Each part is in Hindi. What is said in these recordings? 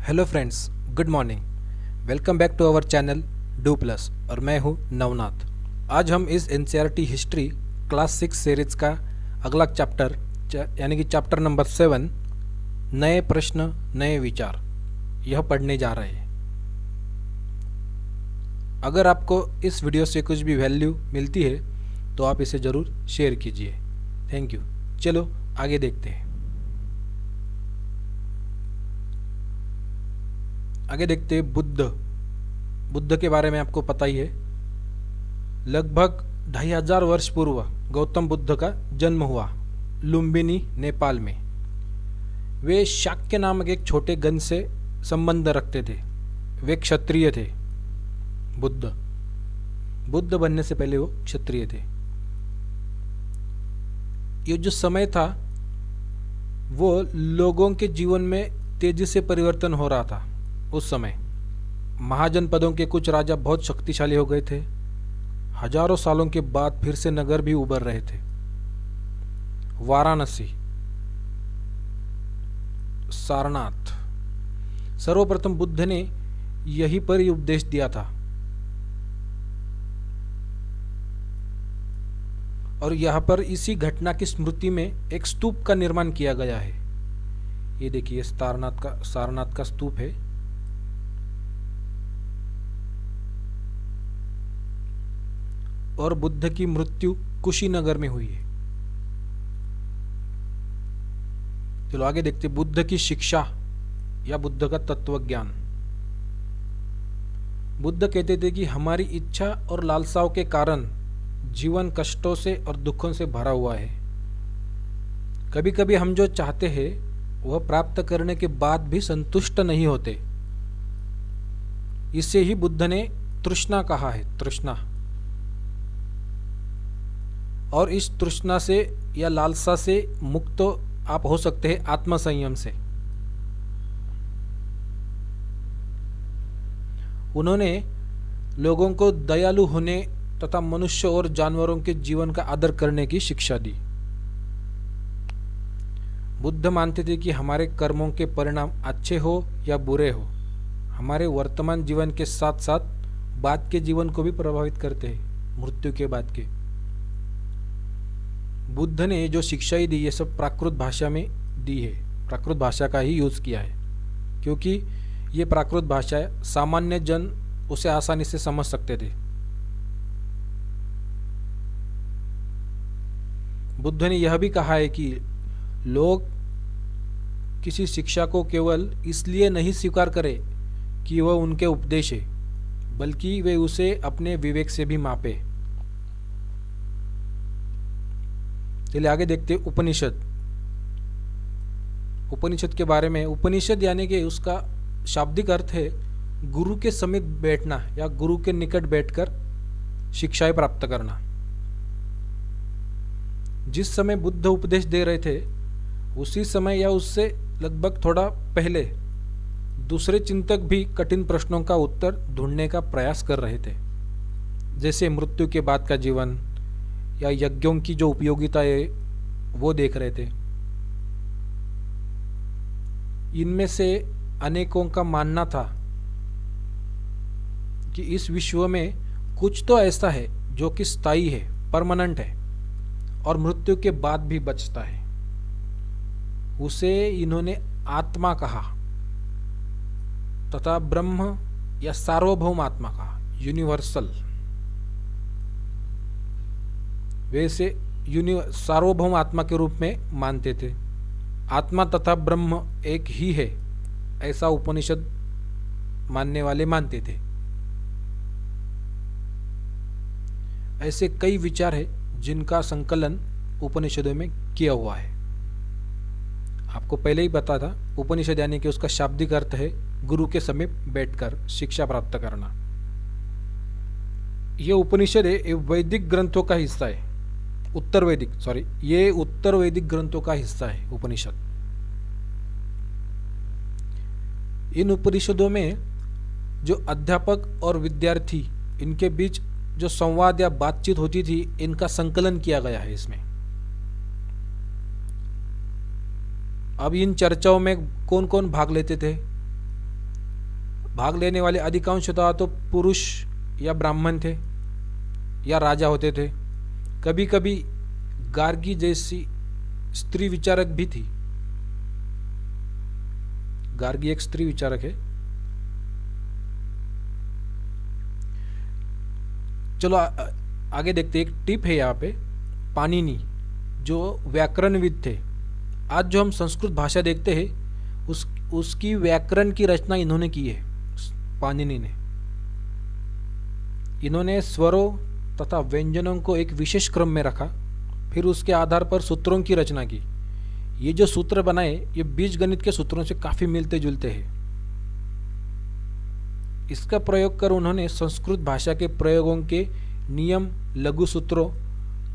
Hello friends, good morning. Welcome back to our channel do plus और मैं हूं नवनाथ। आज हम इस एनसीईआरटी हिस्ट्री क्लास 6 सीरीज का अगला चैप्टर यानी कि चैप्टर नंबर 7 नए प्रश्न नए विचार यह पढ़ने जा रहे हैं। अगर आपको इस वीडियो से कुछ भी वैल्यू मिलती है तो आप इसे ज़रूर शेयर कीजिए। Thank you. चलो आगे देखते हैं। आगे देखते हैं बुद्ध के बारे में आपको पता ही है। लगभग 2500 वर्ष पूर्व गौतम बुद्ध का जन्म हुआ लुम्बिनी, नेपाल में। वे शाक्य नामक एक छोटे गण से संबंध रखते थे। वे क्षत्रिय थे। बुद्ध बनने से पहले वो क्षत्रिय थे। ये जो समय था वो लोगों के जीवन में तेजी से परिवर्तन हो रहा था। उस समय महाजनपदों के कुछ राजा बहुत शक्तिशाली हो गए थे। हजारों सालों के बाद फिर से नगर भी उभर रहे थे। वाराणसी, सारनाथ, सर्वप्रथम बुद्ध ने यहीं पर ही उपदेश दिया था और यहाँ पर इसी घटना की स्मृति में एक स्तूप का निर्माण किया गया है। ये देखिए सारनाथ का स्तूप है। और बुद्ध की मृत्यु कुशीनगर में हुई है। चलो आगे देखते। बुद्ध की शिक्षा या बुद्ध का तत्व ज्ञान। बुद्ध कहते थे कि हमारी इच्छा और लालसाओं के कारण जीवन कष्टों से और दुखों से भरा हुआ है। कभी कभी हम जो चाहते हैं वह प्राप्त करने के बाद भी संतुष्ट नहीं होते। इसे ही बुद्ध ने तृष्णा कहा है, तृष्णा। और इस तृष्णा से या लालसा से मुक्त आप हो सकते हैं आत्मसंयम से। उन्होंने लोगों को दयालु होने तथा मनुष्य और जानवरों के जीवन का आदर करने की शिक्षा दी। बुद्ध मानते थे कि हमारे कर्मों के परिणाम अच्छे हो या बुरे हो, हमारे वर्तमान जीवन के साथ साथ बाद के जीवन को भी प्रभावित करते हैं, मृत्यु के बाद के। बुद्ध ने जो शिक्षाएं दी ये सब प्राकृत भाषा में दी है। प्राकृत भाषा का ही यूज किया है क्योंकि ये प्राकृत भाषा है, सामान्य जन उसे आसानी से समझ सकते थे। बुद्ध ने यह भी कहा है कि लोग किसी शिक्षा को केवल इसलिए नहीं स्वीकार करें कि वह उनके उपदेश है, बल्कि वे उसे अपने विवेक से भी मापे। चलिए आगे देखते हैं उपनिषद। उपनिषद के बारे में। उपनिषद यानी कि उसका शाब्दिक अर्थ है गुरु के समीप बैठना या गुरु के निकट बैठकर शिक्षाएं प्राप्त करना। जिस समय बुद्ध उपदेश दे रहे थे उसी समय या उससे लगभग थोड़ा पहले दूसरे चिंतक भी कठिन प्रश्नों का उत्तर ढूंढने का प्रयास कर रहे थे, जैसे मृत्यु के बाद का जीवन या यज्ञों की जो उपयोगिता है वो देख रहे थे। इनमें से अनेकों का मानना था कि इस विश्व में कुछ तो ऐसा है जो कि स्थायी है, परमानेंट है और मृत्यु के बाद भी बचता है। उसे इन्होंने आत्मा कहा तथा ब्रह्म या सार्वभौम आत्मा कहा, यूनिवर्सल। वैसे सार्वभौम आत्मा के रूप में मानते थे। आत्मा तथा ब्रह्म एक ही है ऐसा उपनिषद मानने वाले मानते थे। ऐसे कई विचार है जिनका संकलन उपनिषदों में किया हुआ है। आपको पहले ही पता था उपनिषद यानी कि उसका शाब्दिक अर्थ है गुरु के समीप बैठकर शिक्षा प्राप्त करना। यह उपनिषद है, ये वैदिक ग्रंथों का हिस्सा है। ये उत्तर वैदिक ग्रंथों का हिस्सा है उपनिषद। इन उपनिषदों में जो अध्यापक और विद्यार्थी इनके बीच जो संवाद या बातचीत होती थी इनका संकलन किया गया है इसमें। अब इन चर्चाओं में कौन कौन भाग लेते थे? भाग लेने वाले अधिकांशतः तो पुरुष या ब्राह्मण थे या राजा होते थे। कभी कभी गार्गी जैसी स्त्री विचारक भी थी। गार्गी एक स्त्री विचारक है। चलो आगे देखते। एक टिप है यहाँ पे। पाणिनि जो व्याकरणविद थे, आज जो हम संस्कृत भाषा देखते हैं उसकी व्याकरण की रचना इन्होंने की है, पाणिनि ने। इन्होंने स्वरों तथा व्यंजनों को एक विशेष क्रम में रखा, फिर उसके आधार पर सूत्रों की रचना की। ये जो सूत्र बनाए ये बीजगणित के सूत्रों से काफी मिलते जुलते हैं। इसका प्रयोग कर उन्होंने संस्कृत भाषा के प्रयोगों के नियम लघु सूत्रों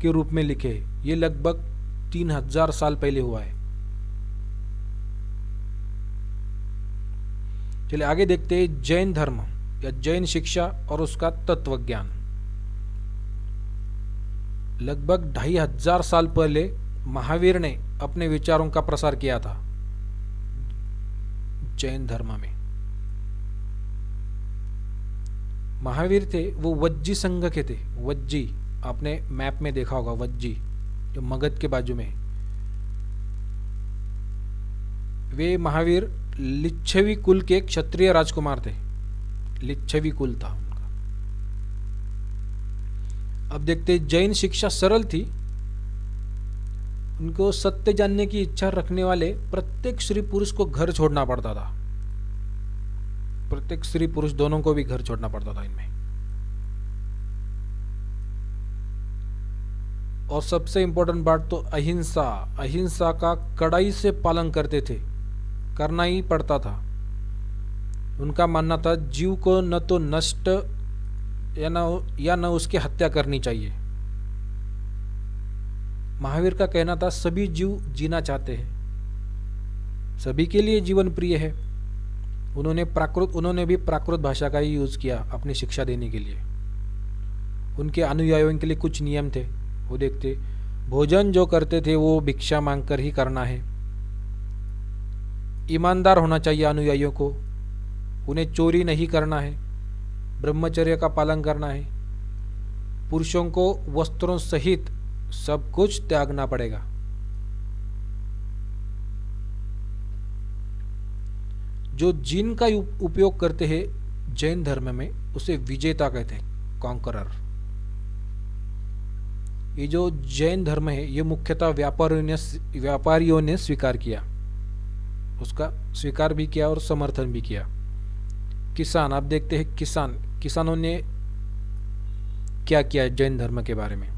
के रूप में लिखे। ये लगभग 3000 साल पहले हुआ है। चलिए आगे देखते हैं। जैन धर्म या जैन शिक्षा और उसका तत्वज्ञान। लगभग 2500 साल पहले महावीर ने अपने विचारों का प्रसार किया था जैन धर्म में। महावीर थे वो वज्जी संघ के थे। वज्जी आपने मैप में देखा होगा, वज्जी जो मगध के बाजू में। वे महावीर लिच्छवी कुल के क्षत्रिय राजकुमार थे। लिच्छवी कुल था उनका। अब देखते जैन शिक्षा सरल थी। उनको सत्य जानने की इच्छा रखने वाले प्रत्येक स्त्री पुरुष को घर छोड़ना पड़ता था। प्रत्येक स्त्री पुरुष दोनों को भी घर छोड़ना पड़ता था इनमें। और सबसे इंपॉर्टेंट बात तो अहिंसा। अहिंसा का कड़ाई से पालन करते थे, करना ही पड़ता था। उनका मानना था जीव को न तो नष्ट या न उसकी हत्या करनी चाहिए। महावीर का कहना था सभी जीव जीना चाहते हैं, सभी के लिए जीवन प्रिय है। उन्होंने भी प्राकृत भाषा का ही यूज किया अपनी शिक्षा देने के लिए। उनके अनुयायियों के लिए कुछ नियम थे, वो देखते। भोजन जो करते थे वो भिक्षा मांगकर ही करना है। ईमानदार होना चाहिए अनुयायियों को। उन्हें चोरी नहीं करना है। ब्रह्मचर्य का पालन करना है। पुरुषों को वस्त्रों सहित सब कुछ त्यागना पड़ेगा। जो जिन का उपयोग करते हैं जैन धर्म में उसे विजेता कहते हैं, कॉन्करर। ये जो जैन धर्म है ये मुख्यतः व्यापारियों ने स्वीकार किया, उसका स्वीकार भी किया और समर्थन भी किया। किसान, आप देखते हैं किसानों ने क्या किया जैन धर्म के बारे में।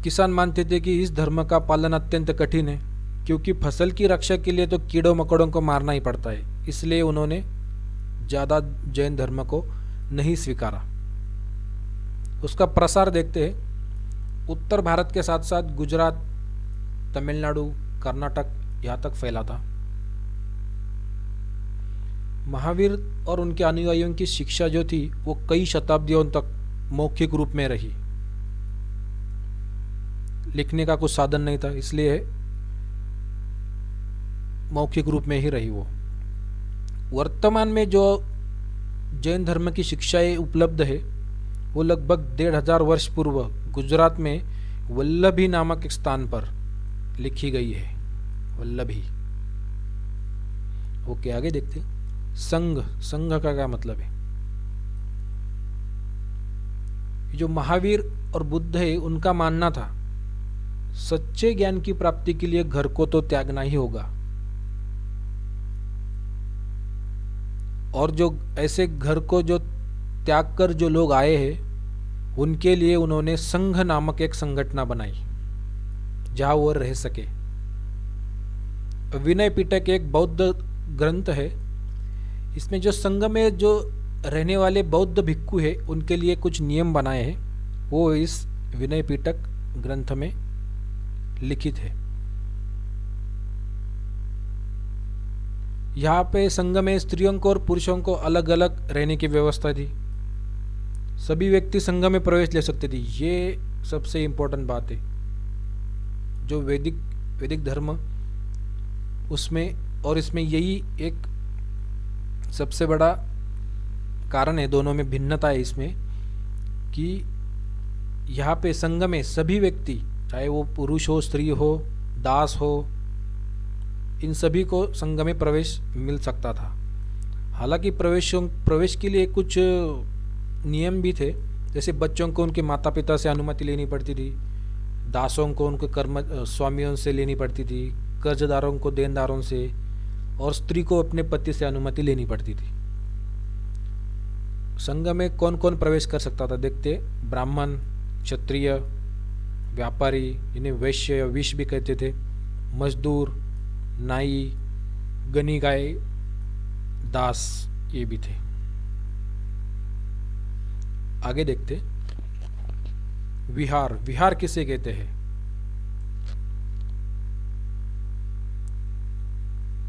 किसान मानते थे कि इस धर्म का पालन अत्यंत कठिन है, क्योंकि फसल की रक्षा के लिए तो कीड़ों मकोड़ों को मारना ही पड़ता है। इसलिए उन्होंने ज़्यादा जैन धर्म को नहीं स्वीकारा। उसका प्रसार देखते हैं। उत्तर भारत के साथ साथ गुजरात, तमिलनाडु, कर्नाटक यहाँ तक फैला था। महावीर और उनके अनुयायियों की शिक्षा जो थी वो कई शताब्दियों तक मौखिक रूप में रही। लिखने का कुछ साधन नहीं था, इसलिए मौखिक रूप में ही रही वो। वर्तमान में जो जैन धर्म की शिक्षाएं उपलब्ध है वो लगभग 1500 वर्ष पूर्व गुजरात में वल्लभी नामक एक स्थान पर लिखी गई है। वल्लभी। ओके, आगे देखते हैं। संघ का क्या मतलब है। जो महावीर और बुद्ध है उनका मानना था सच्चे ज्ञान की प्राप्ति के लिए घर को तो त्यागना ही होगा, और जो ऐसे घर को जो त्याग कर जो लोग आए हैं उनके लिए उन्होंने संघ नामक एक संगठन बनाई जहां वो रह सके। विनय पिटक एक बौद्ध ग्रंथ है। इसमें जो संघ में जो रहने वाले बौद्ध भिक्खु है उनके लिए कुछ नियम बनाए हैं, वो इस विनय पिटक ग्रंथ में लिखित है। यहाँ पे संघ में स्त्रियों को और पुरुषों को अलग अलग रहने की व्यवस्था थी। सभी व्यक्ति संघ में प्रवेश ले सकते थे। ये सबसे इम्पोर्टेंट बात है। जो वैदिक धर्म उसमें और इसमें यही एक सबसे बड़ा कारण है, दोनों में भिन्नता है इसमें, कि यहाँ पे संघ में सभी व्यक्ति, चाहे वो पुरुष हो, स्त्री हो, दास हो, इन सभी को संघ में प्रवेश मिल सकता था। हालांकि प्रवेश के लिए कुछ नियम भी थे, जैसे बच्चों को उनके माता पिता से अनुमति लेनी पड़ती थी, दासों को उनके कर्म स्वामियों से लेनी पड़ती थी, कर्जदारों को देनदारों से, और स्त्री को अपने पति से अनुमति लेनी पड़ती थी। संघ में कौन कौन प्रवेश कर सकता था देखते। ब्राह्मण, क्षत्रिय, व्यापारी, इन्हें वैश्य या विश भी कहते थे, मजदूर, नाई, गनीगाय, दास, ये भी थे। आगे देखते, विहार। विहार किसे कहते हैं?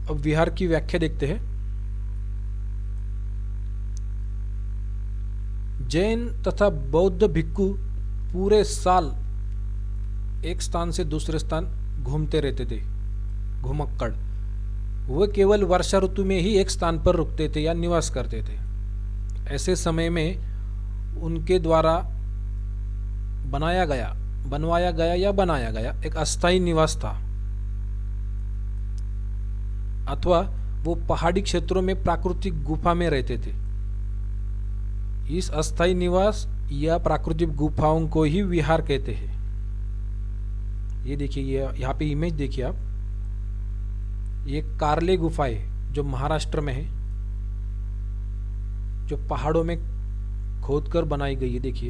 अब विहार की व्याख्या देखते हैं। जैन तथा बौद्ध भिक्खु पूरे साल एक स्थान से दूसरे स्थान घूमते रहते थे, घुमक्कड़। वो केवल वर्षा ऋतु में ही एक स्थान पर रुकते थे या निवास करते थे। ऐसे समय में उनके द्वारा बनवाया गया एक अस्थायी निवास था, अथवा वो पहाड़ी क्षेत्रों में प्राकृतिक गुफा में रहते थे। इस अस्थायी निवास या प्राकृतिक गुफाओं को ही विहार कहते हैं। ये देखिए, ये यहाँ पे इमेज देखिए आप, ये कार्ले गुफा है जो महाराष्ट्र में है, जो पहाड़ों में खोदकर बनाई गई है। देखिए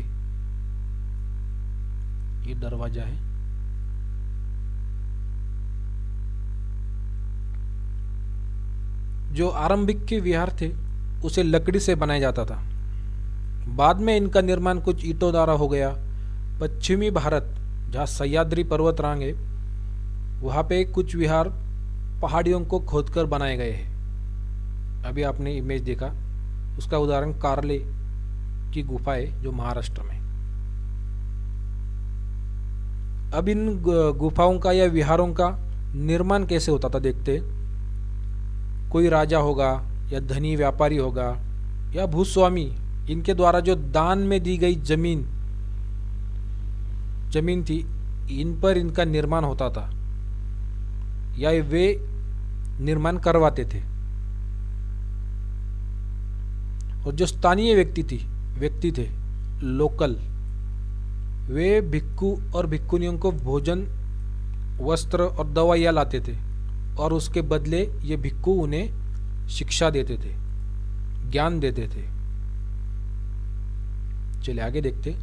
ये दरवाजा है। जो आरंभिक के विहार थे उसे लकड़ी से बनाया जाता था। बाद में इनका निर्माण कुछ ईंटों द्वारा हो गया। पश्चिमी भारत जहाँ सह्याद्री पर्वतरांग है, वहाँ पे कुछ विहार पहाड़ियों को खोदकर बनाए गए हैं। अभी आपने इमेज देखा, उसका उदाहरण कार्ले की गुफा है जो महाराष्ट्र में। अब इन गुफाओं का या विहारों का निर्माण कैसे होता था देखते। कोई राजा होगा या धनी व्यापारी होगा या भूस्वामी, इनके द्वारा जो दान में दी गई जमीन थी, इन पर इनका निर्माण होता था या वे निर्माण करवाते थे। और जो स्थानीय व्यक्ति थे लोकल, वे भिक्खु और भिक्खुनियों को भोजन, वस्त्र और दवाइयाँ लाते थे, और उसके बदले ये भिक्खु उन्हें शिक्षा देते थे, ज्ञान देते थे। चलिए आगे देखते।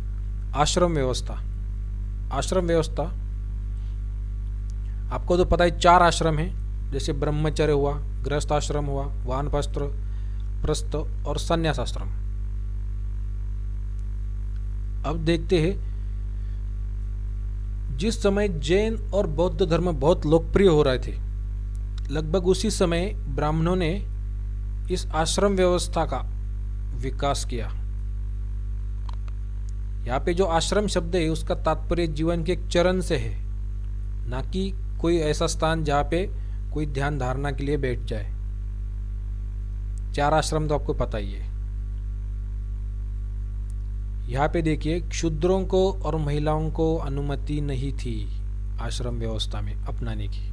आश्रम व्यवस्था। आश्रम व्यवस्था आपको तो पता है, 4 आश्रम हैं, जैसे ब्रह्मचर्य हुआ, गृहस्थ आश्रम हुआ, वानप्रस्थ, प्रस्थ और संन्यास आश्रम। अब देखते हैं, जिस समय जैन और बौद्ध धर्म बहुत लोकप्रिय हो रहे थे, लगभग उसी समय ब्राह्मणों ने इस आश्रम व्यवस्था का विकास किया। यहाँ पे जो आश्रम शब्द है उसका तात्पर्य जीवन के एक चरण से है, ना कि कोई ऐसा स्थान जहाँ पे कोई ध्यान धारणा के लिए बैठ जाए। 4 आश्रम तो आपको पता ही है। यहाँ पे देखिए, शूद्रों को और महिलाओं को अनुमति नहीं थी आश्रम व्यवस्था में अपनाने की।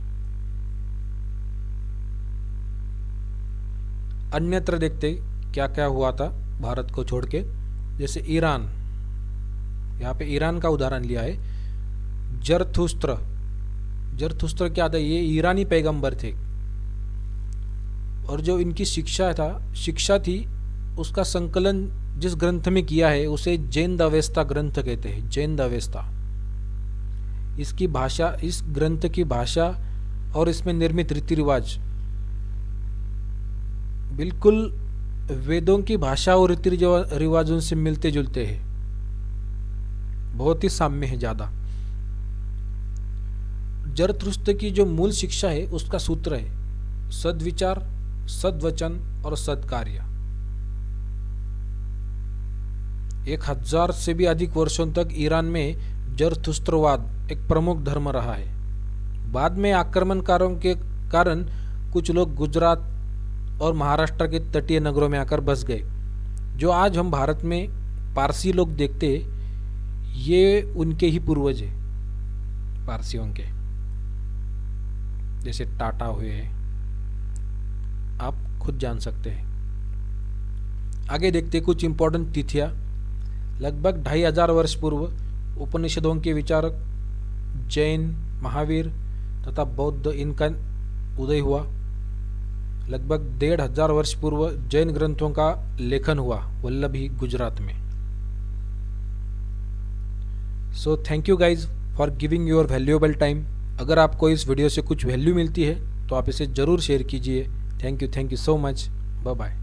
अन्यत्र देखते क्या क्या हुआ था भारत को छोड़ के, जैसे ईरान। यहाँ पे ईरान का उदाहरण लिया है। जरथुस्त्र क्या था? ये ईरानी पैगंबर थे, और जो इनकी शिक्षा थी, उसका संकलन जिस ग्रंथ में किया है उसे जैन अवेस्ता ग्रंथ कहते हैं। जैन अवेस्ता, इसकी भाषा, इस ग्रंथ की भाषा और इसमें निर्मित रीति रिवाज बिल्कुल वेदों की भाषा और रीति रिवाजों से मिलते जुलते हैं, बहुत ही साम्य है ज्यादा। जरथुस्त्र की जो मूल शिक्षा है उसका सूत्र है सद्विचार, सद्वचन और सत्कार्य। 1000 से भी अधिक वर्षों तक ईरान में जरथुस्त्रवाद एक प्रमुख धर्म रहा है। बाद में आक्रमणकारों के कारण कुछ लोग गुजरात और महाराष्ट्र के तटीय नगरों में आकर बस गए। जो आज हम भारत में पारसी लोग देखते हैं, ये उनके ही पूर्वज हैं, पारसियों के, जैसे टाटा हुए, आप खुद जान सकते हैं। आगे देखते कुछ इंपॉर्टेंट तिथियां। लगभग 2500 वर्ष पूर्व उपनिषदों के विचारक जैन, महावीर तथा बौद्ध इनका उदय हुआ। लगभग 1500 वर्ष पूर्व जैन ग्रंथों का लेखन हुआ वल्लभी, गुजरात में। So thank you guys for giving your valuable time. अगर आपको इस वीडियो से कुछ वैल्यू मिलती है तो आप इसे ज़रूर शेयर कीजिए। Thank you so much. Bye bye.